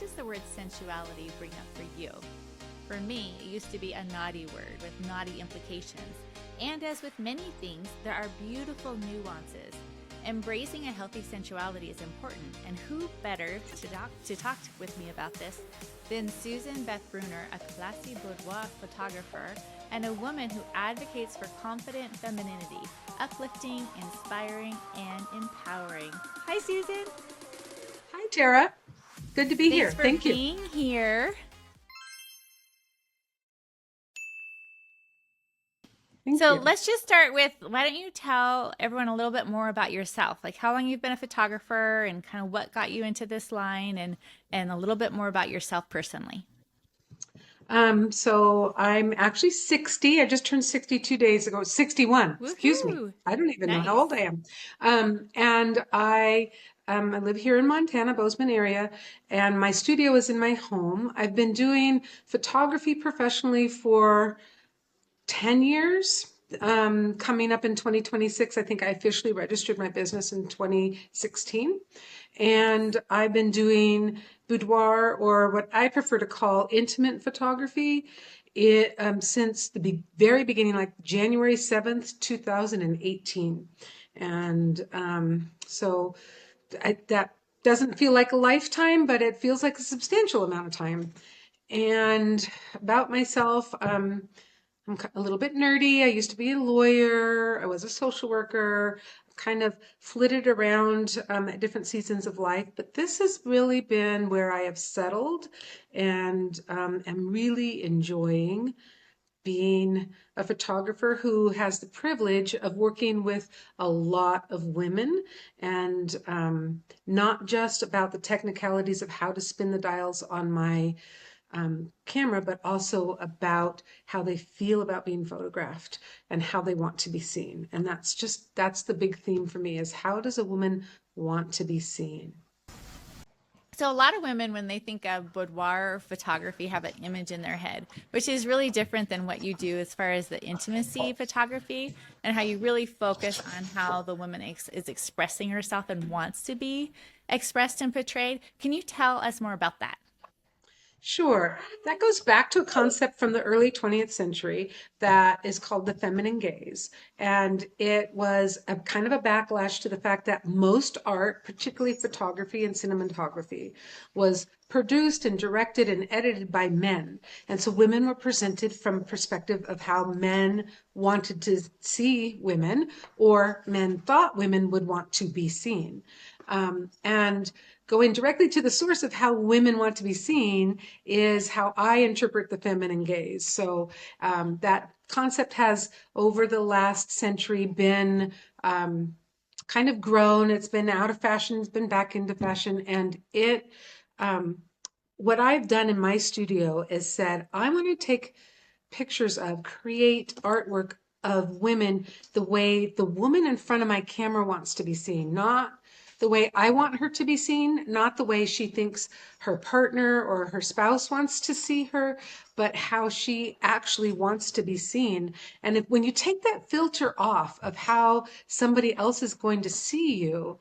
does the word sensuality bring up for you? For me, it used to be a naughty word with naughty implications. And as with many things, there are beautiful nuances. Embracing a healthy sensuality is important, and who better to talk with me about this than Susan Beth Breuner, a classy boudoir photographer and a woman who advocates for confident femininity, uplifting, inspiring, and empowering. Hi, Susan. Hi, Tara. Good to be Thanks here. for Thank you. being here. Thank So you. let's just start with, why don't you tell everyone a little bit more about yourself, like how long you've been a photographer and kind of what got you into this line, and a little bit more about yourself personally. So I'm actually 60. I just turned 62 days ago. 61. Excuse me. Woohoo! I don't even know how old I Nice. am. And I live here in Montana, Bozeman area, and my studio is in my home. I've been doing photography professionally for 10 years. Coming up in 2026, I think I officially registered my business in 2016. And I've been doing boudoir, or what I prefer to call intimate photography, since the very beginning, like January 7th, 2018. And that doesn't feel like a lifetime, but it feels like a substantial amount of time. And about myself, I'm a little bit nerdy. I used to be a lawyer. I was a social worker, kind of flitted around at different seasons of life. But this has really been where I have settled and am really enjoying being a photographer who has the privilege of working with a lot of women, and not just about the technicalities of how to spin the dials on my camera, but also about how they feel about being photographed and how they want to be seen. And that's the big theme for me, is how does a woman want to be seen? So a lot of women, when they think of boudoir photography, have an image in their head, which is really different than what you do as far as the intimacy photography, and how you really focus on how the woman is expressing herself and wants to be expressed and portrayed. Can you tell us more about that? Sure. That goes back to a concept from the early 20th century that is called the feminine gaze. And it was a kind of a backlash to the fact that most art, particularly photography and cinematography, was produced and directed and edited by men. And so women were presented from a perspective of how men wanted to see women, or men thought women would want to be seen. And going directly to the source of how women want to be seen is how I interpret the feminine gaze. So that concept has, over the last century, been kind of grown. It's been out of fashion, it's been back into fashion. And um, what I've done in my studio is said, I want to take pictures of, create artwork of women the way the woman in front of my camera wants to be seen, not the way I want her to be seen, not the way she thinks her partner or her spouse wants to see her, but how she actually wants to be seen. And when you take that filter off of how somebody else is going to see you,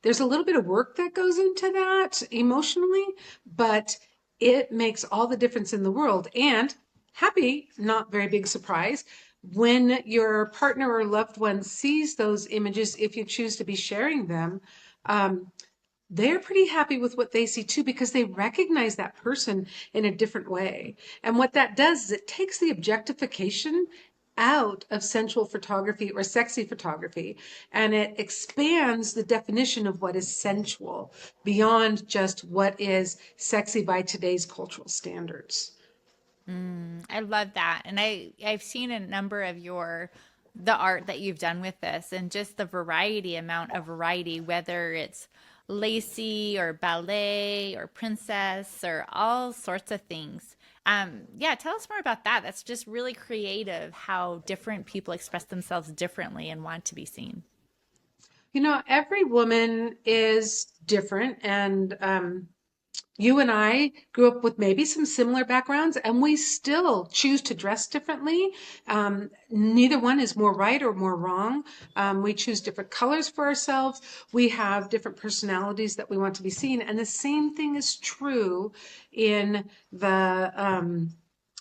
there's a little bit of work that goes into that emotionally, but it makes all the difference in the world. And happy, not very big surprise, when your partner or loved one sees those images, if you choose to be sharing them, um, they're pretty happy with what they see too, because they recognize that person in a different way. And what that does is it takes the objectification out of sensual photography or sexy photography, and it expands the definition of what is sensual beyond just what is sexy by today's cultural standards. I love that. And I've seen a number of the art that you've done with this, and just the amount of variety, whether it's lacy or ballet or princess or all sorts of things. Yeah, tell us more about that. That's just really creative, how different people express themselves differently and want to be seen. Every woman is different, and you and I grew up with maybe some similar backgrounds, and we still choose to dress differently. Neither one is more right or more wrong. We choose different colors for ourselves. We have different personalities that we want to be seen. And the same thing is true in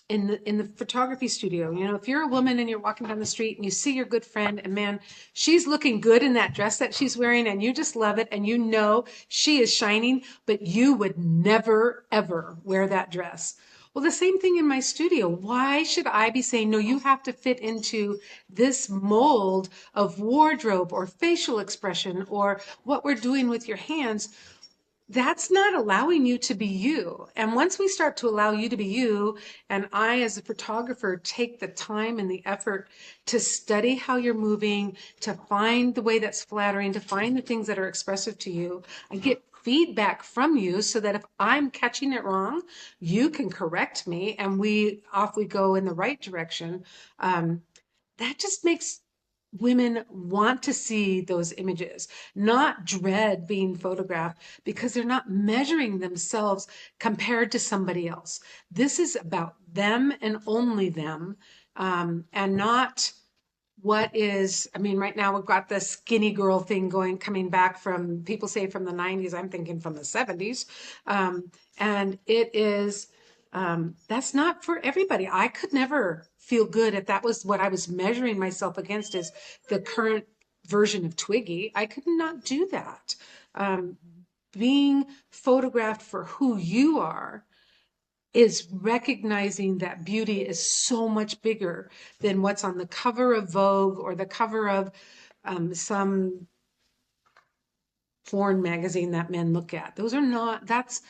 the photography studio. You know, if you're a woman and you're walking down the street and you see your good friend, and man, she's looking good in that dress that she's wearing, and you just love it, and you know she is shining, but you would never ever wear that dress. Well, the same thing in my studio. Why should I be saying, no, you have to fit into this mold of wardrobe or facial expression or what we're doing with your hands? That's not allowing you to be you. And once we start to allow you to be you, and I, as a photographer, take the time and the effort to study how you're moving, to find the way that's flattering, to find the things that are expressive to you, I get feedback from you so that if I'm catching it wrong, you can correct me and we go in the right direction. That just makes women want to see those images, not dread being photographed because they're not measuring themselves compared to somebody else. This is about them and only them, and not what is, I mean, right now we've got the skinny girl thing coming back from, people say from the 90s, I'm thinking from the 70s. And it is, that's not for everybody. I could never feel good if that was what I was measuring myself against, is the current version of Twiggy. I could not do that. Um, Being photographed for who you are is recognizing that beauty is so much bigger than what's on the cover of Vogue or the cover of some porn magazine that men look at. Those are not, that's,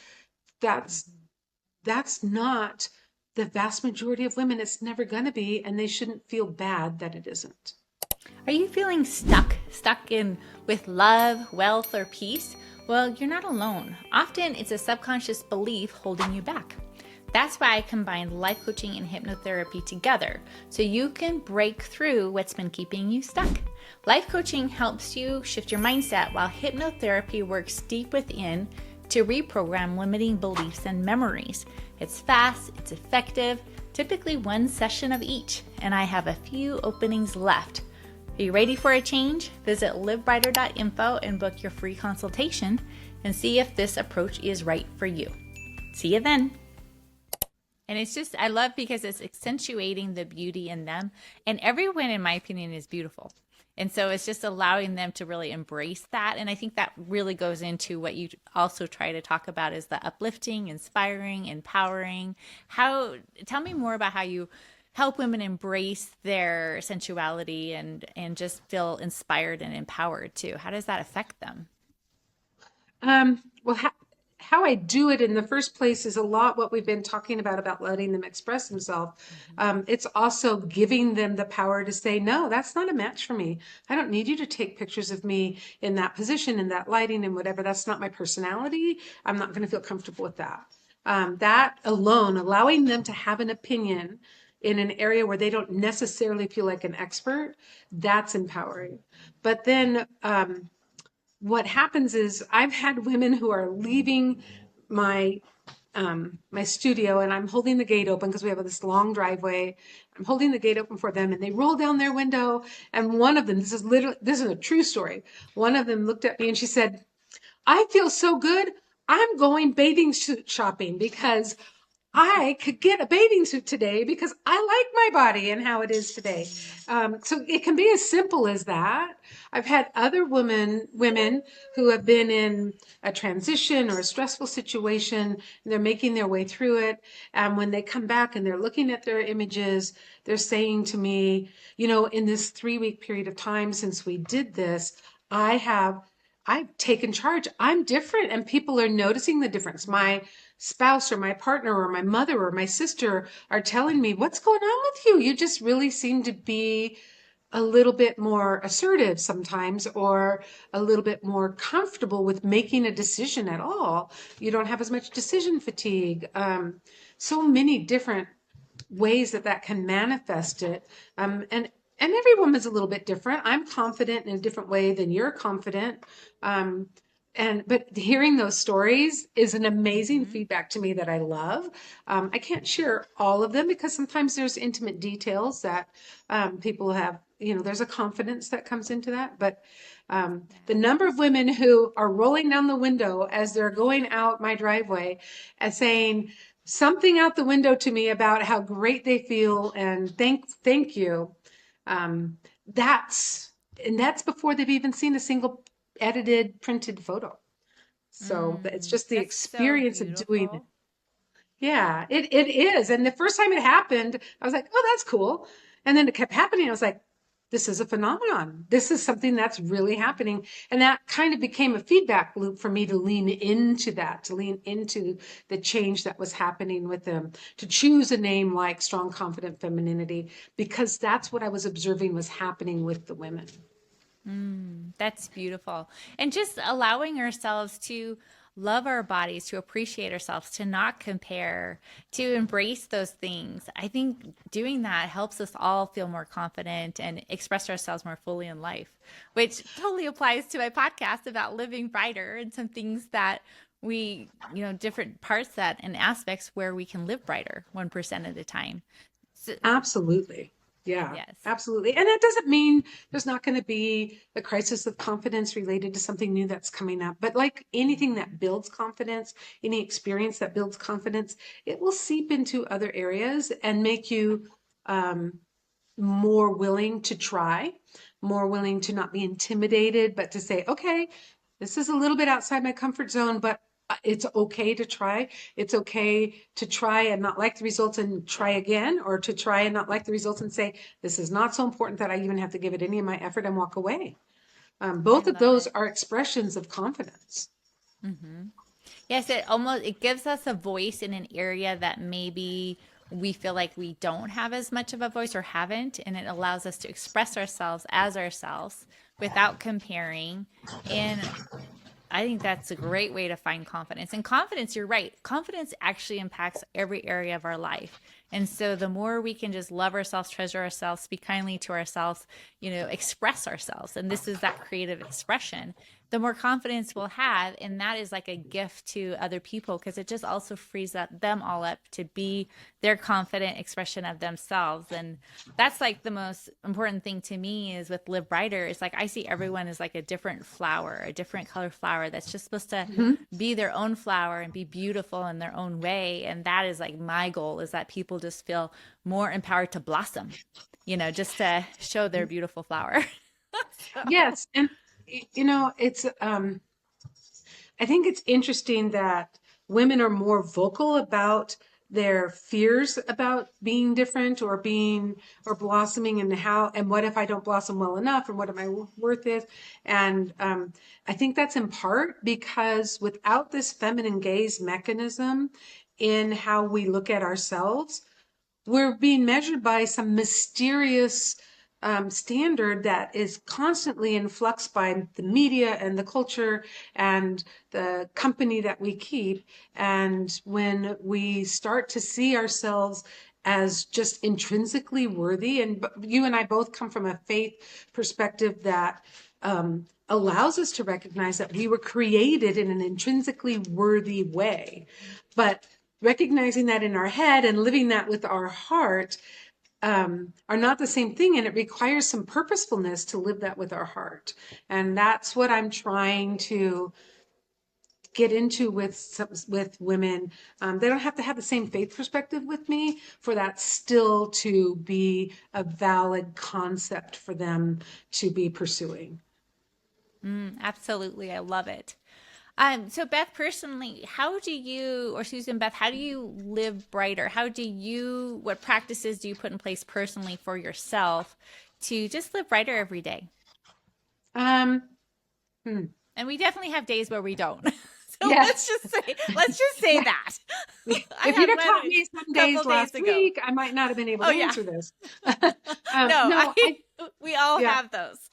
that's not the vast majority of women. It's never going to be, and they shouldn't feel bad that it isn't. Are you feeling stuck in with love, wealth, or peace? Well, you're not alone. Often it's a subconscious belief holding you back. That's why I combined life coaching and hypnotherapy together, so you can break through what's been keeping you stuck. Life coaching helps you shift your mindset, while hypnotherapy works deep within to reprogram limiting beliefs and memories. It's fast, it's effective, typically one session of each, and I have a few openings left. Are you ready for a change? Visit livebrighter.info and book your free consultation and see if this approach is right for you. See you then. And it's just, I love because it's accentuating the beauty in them. And everyone, in my opinion, is beautiful. And so it's just allowing them to really embrace that. And I think that really goes into what you also try to talk about, is the uplifting, inspiring, empowering. Tell me more about how you help women embrace their sensuality and just feel inspired and empowered too. How does that affect them? Well, how I do it in the first place is a lot what we've been talking about letting them express themselves. It's also giving them the power to say, no, that's not a match for me. I don't need you to take pictures of me in that position, in that lighting, and whatever. That's not my personality. I'm not going to feel comfortable with that. That alone, allowing them to have an opinion in an area where they don't necessarily feel like an expert, that's empowering. But then, what happens is I've had women who are leaving my my studio, and I'm holding the gate open because we have this long driveway. I'm holding the gate open for them, and they roll down their window, and one of them, this is a true story. One of them looked at me and she said, I feel so good. I'm going bathing suit shopping because I could get a bathing suit today because I like my body and how it is today. So it can be as simple as that. I've had other women who have been in a transition or a stressful situation, and they're making their way through it. And when they come back and they're looking at their images, they're saying to me, you know, in this 3-week period of time since we did this, I've taken charge. I'm different, and people are noticing the difference. My spouse or my partner or my mother or my sister are telling me, what's going on with you? You just really seem to be a little bit more assertive sometimes, or a little bit more comfortable with making a decision at all. You don't have as much decision fatigue. So many different ways that can manifest it. And every woman's a little bit different. I'm confident in a different way than you're confident. But hearing those stories is an amazing Mm-hmm. feedback to me that I love. I can't share all of them because sometimes there's intimate details that people have, there's a confidence that comes into that. But the Yeah. number of women who are rolling down the window as they're going out my driveway and saying something out the window to me about how great they feel and thank you. Um, that's and that's before they've even seen a single edited printed photo. So it's just the That's so experience of doing it. beautiful. Yeah, it is. And the first time it happened, I was like, oh, that's cool. And then it kept happening. I was like, this is a phenomenon. This is something that's really happening. And that kind of became a feedback loop for me to lean into that, to lean into the change that was happening with them, to choose a name like Strong, Confident Femininity, because that's what I was observing was happening with the women. That's beautiful. And just allowing ourselves to love our bodies, to appreciate ourselves, to not compare, to embrace those things. I think doing that helps us all feel more confident and express ourselves more fully in life, which totally applies to my podcast about living brighter and some things that different parts that and aspects where we can live brighter 1% at a time. So, Absolutely. Yeah, yes. absolutely. And that doesn't mean there's not going to be a crisis of confidence related to something new that's coming up. But like anything Mhm. that builds confidence, any experience that builds confidence, it will seep into other areas and make you um, more willing to try, more willing to not be intimidated, but to say, okay, this is a little bit outside my comfort zone, but it's okay to try. It's okay to try and not like the results and try again, or to try and not like the results and say, this is not so important that I even have to give it any of my effort and walk away. I Both of love those it. are expressions of confidence. Hmm. Yes, it gives us a voice in an area that maybe we feel like we don't have as much of a voice or haven't, and it allows us to express ourselves as ourselves without comparing. And I think that's a great way to find confidence. And confidence, you're right. Confidence actually impacts every area of our life. And so the more we can just love ourselves, treasure ourselves, speak kindly to ourselves, express ourselves, and this is that creative expression, the more confidence we'll have. And that is like a gift to other people because it just also frees them all up to be their confident expression of themselves. And that's like the most important thing to me is with Live Brighter. It's like I see everyone as like a different flower, a different color flower that's just supposed to Mhm. be their own flower and be beautiful in their own way. And that is like my goal is that people just feel more empowered to blossom, just to show their beautiful flower. So, Yes, and it's I think it's interesting that women are more vocal about their fears about being different or being or blossoming and how and what if I don't blossom well enough and what am I worth is. And I think that's in part because without this feminine gaze mechanism in how we look at ourselves, we're being measured by some mysterious standard that is constantly in flux by the media and the culture and the company that we keep. And when we start to see ourselves as just intrinsically worthy, and you and I both come from a faith perspective that allows us to recognize that we were created in an intrinsically worthy way. But recognizing that in our head and living that with our heart are not the same thing. And it requires some purposefulness to live that with our heart. And that's what I'm trying to get into with women. They don't have to have the same faith perspective with me for that still to be a valid concept for them to be pursuing. absolutely. I love it. So Beth, personally, how do you, or Susan Beth, how do you live brighter? What practices do you put in place personally for yourself to just live brighter every day? Um, hmm, And we definitely have days where we don't. So let's yes. just say, let's just say Yeah. that. I If had you'd have one caught a me some couple days days last ago. week, I might not have been able Oh to yeah. answer this. No, No, we all yeah, have those.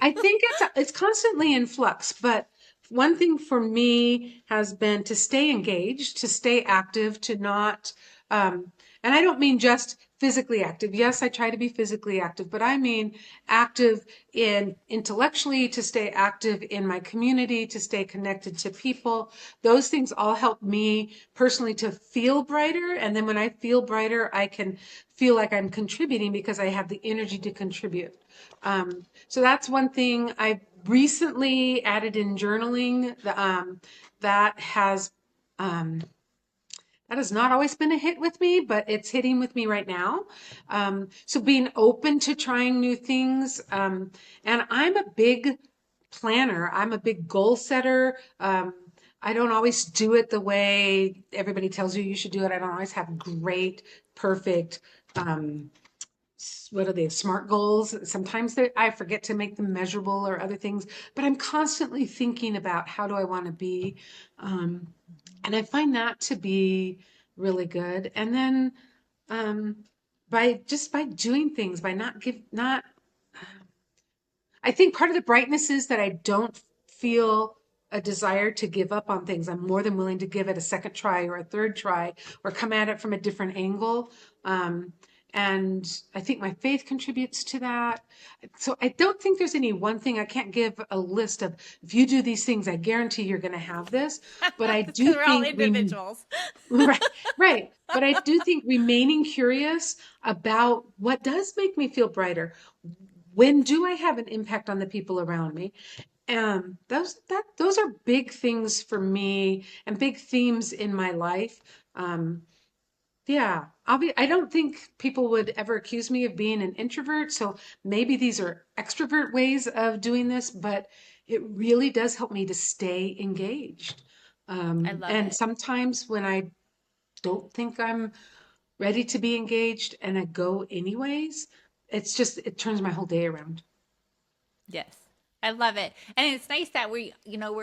I think it's constantly in flux, but one thing for me has been to stay engaged, to stay active, to not, and I don't mean just physically active. Yes, I try to be physically active, but I mean active in intellectually, to stay active in my community, to stay connected to people. Those things all help me personally to feel brighter. And then when I feel brighter, I can feel like I'm contributing because I have the energy to contribute. So that's one thing. I recently added in journaling. That has um, that has not always been a hit with me, but it's hitting with me right now. So being open to trying new things. And I'm a big planner. I'm a big goal setter. I don't always do it the way everybody tells you should do it. I don't always have great, perfect, um, what are they, smart goals. Sometimes I forget to make them measurable or other things, but I'm constantly thinking about how do I want to be. Um, and I find that to be really good. And then um, by doing things, by not give not I think part of the brightness is that I don't feel a desire to give up on things. I'm more than willing to give it a second try or a third try or come at it from a different angle. Um, and I think my faith contributes to that. So I don't think there's any one thing. I can't give a list of, if you do these things, I guarantee you're going to have this. But I It's do because we're all think individuals. right, right. But I do think remaining curious about what does make me feel brighter. When do I have an impact on the people around me? Those are big things for me and big themes in my life. Um, yeah, I don't think people would ever accuse me of being an introvert. So maybe these are extrovert ways of doing this, but it really does help me to stay engaged. I love And it. sometimes when I don't think I'm ready to be engaged and I go anyways, it turns my whole day around. Yes. I love it. And it's nice that we're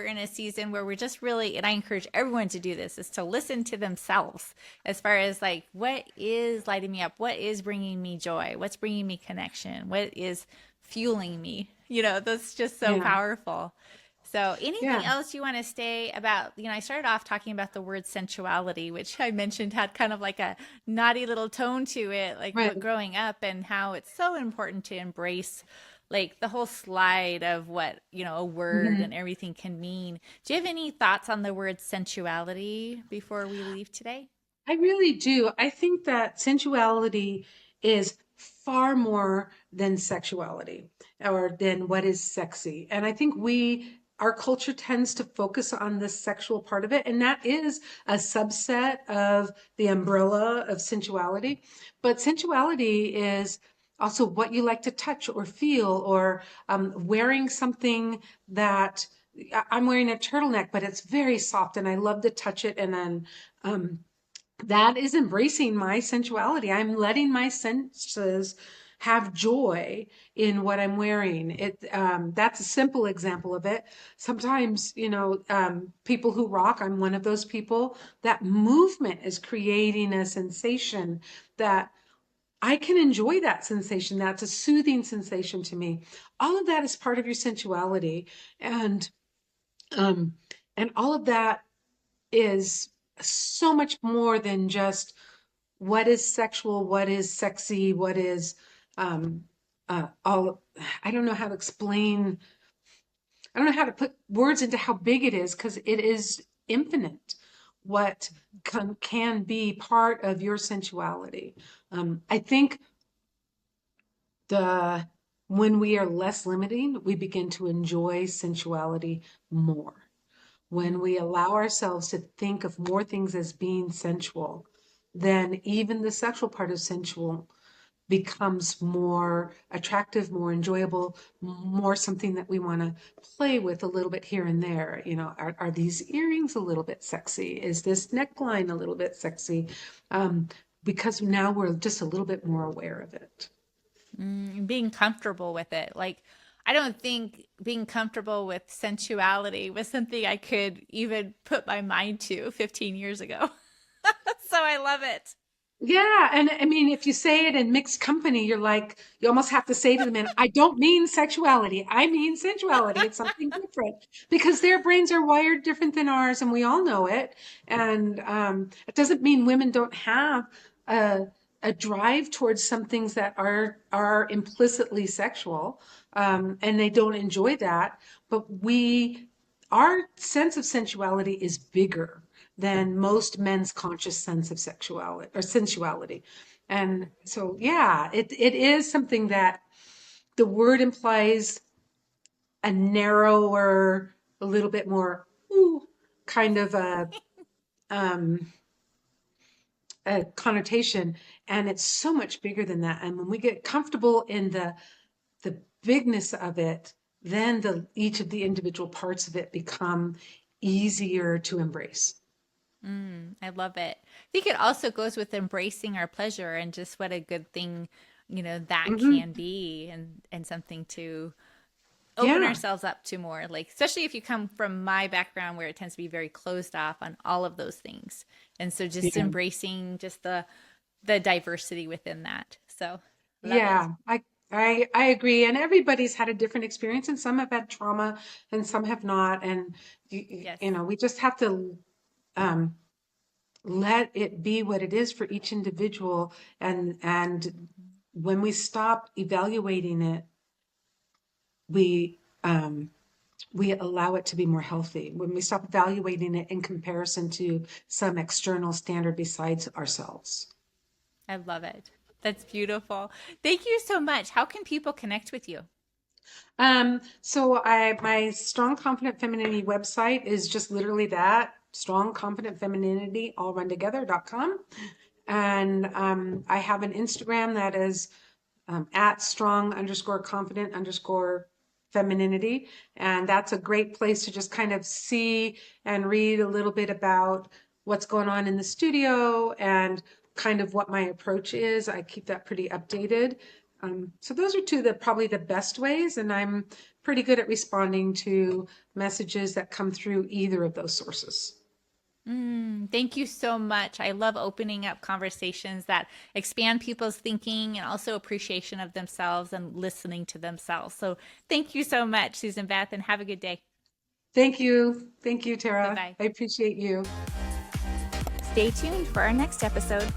in a season where we're just really, and I encourage everyone to do this, is to listen to themselves as far as like, what is lighting me up? What is bringing me joy? What's bringing me connection? What is fueling me? That's just so Yeah. powerful. So, anything Yeah. else you want to say about, I started off talking about the word sensuality, which I mentioned had kind of like a naughty little tone to it, like Right. what growing up, and how it's so important to embrace like the whole slide of what, a word Mhm. and everything can mean. Do you have any thoughts on the word sensuality before we leave today? I really do. I think that sensuality is far more than sexuality or than what is sexy. And I think our culture tends to focus on the sexual part of it. And that is a subset of the umbrella of sensuality. But sensuality is also what you like to touch or feel, or wearing something that I'm wearing a turtleneck, but it's very soft and I love to touch it. And then, um, that is embracing my sensuality. I'm letting my senses have joy in what I'm wearing. That's a simple example of it. Sometimes, people who rock, I'm one of those people. That movement is creating a sensation that I can enjoy that sensation. That's a soothing sensation to me. All of that is part of your sensuality. And, um, and all of that is so much more than just what is sexual, what is sexy, what is um, all. I don't know how to explain. I don't know how to put words into how big it is because it is infinite. What can be part of your sensuality. I think the when we are less limiting, we begin to enjoy sensuality more. When we allow ourselves to think of more things as being sensual, then even the sexual part of sensual becomes more attractive, more enjoyable, more something that we want to play with a little bit here and there. Are these earrings a little bit sexy? Is this neckline a little bit sexy? Um, because now we're just a little bit more aware of it. Being comfortable with it. Like, I don't think being comfortable with sensuality was something I could even put my mind to 15 years ago. So I love it. Yeah, and I mean, if you say it in mixed company, you almost have to say to the men, I don't mean sexuality. I mean sensuality. It's something different because their brains are wired different than ours, and we all know it. And it doesn't mean women don't have a drive towards some things that are implicitly sexual, and they don't enjoy that. But our sense of sensuality is bigger than most men's conscious sense of sexuality or sensuality. And so, yeah, it is something that the word implies a narrower, a little bit more ooh, kind of um, a connotation, and it's so much bigger than that. And when we get comfortable in the bigness of it, then each of the individual parts of it become easier to embrace. I love it. I think it also goes with embracing our pleasure and just what a good thing, that Hmm. can be and something to open Yeah, ourselves up to more. Like, especially if you come from my background where it tends to be very closed off on all of those things. And so just yeah, embracing just the diversity within that. So, love it. yeah. I agree. And everybody's had a different experience, and some have had trauma, and some have not. And Yes. we just have to um, let it be what it is for each individual. And when we stop evaluating it, we we allow it to be more healthy. When we stop evaluating it in comparison to some external standard besides ourselves. I love it. That's beautiful. Thank you so much. How can people connect with you? So my Strong Confident Femininity website is just literally that, Strong Confident Femininity, all run together.com. And I have an Instagram that is at strong underscore confident underscore femininity. And that's a great place to just kind of see and read a little bit about what's going on in the studio and kind of what my approach is. I keep that pretty updated. So those are two that probably the best ways, and I'm pretty good at responding to messages that come through either of those sources. Thank you so much. I love opening up conversations that expand people's thinking and also appreciation of themselves and listening to themselves. So thank you so much, Susan Beth, and have a good day. Thank you. Thank you, Bye Tara. bye. I appreciate you. Stay tuned for our next episode.